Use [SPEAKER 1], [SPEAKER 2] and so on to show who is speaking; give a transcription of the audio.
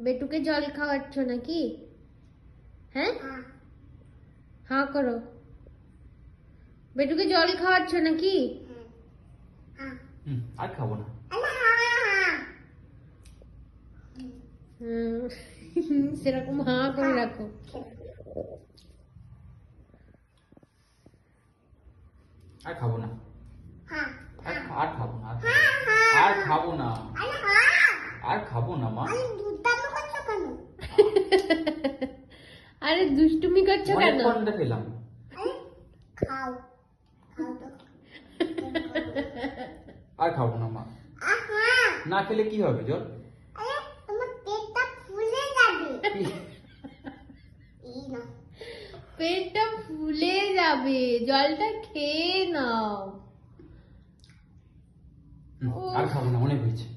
[SPEAKER 1] বেটুকে জল খাওয়াচ্ছ নাকি? হ্যাঁ, হ্যাঁ করো। বেটুকে জল খাওয়াচ্ছ নাকি?
[SPEAKER 2] আর খাবো না।
[SPEAKER 1] সেরকম হাঁ করে রাখো।
[SPEAKER 2] আর খাবো না। আর খাবো না। আর খাবো না। আর খাবো না মা।
[SPEAKER 1] আরে দুষ্টুমি করছো কেন?
[SPEAKER 2] অনেকক্ষণ খেলাম। আর খাবো না মা। না খেলে কি হবে জল?
[SPEAKER 1] পেটটা ফুলে যাবে, জলটা খেয়ে নাও।
[SPEAKER 2] আর খাবো না, অনেক হয়েছে।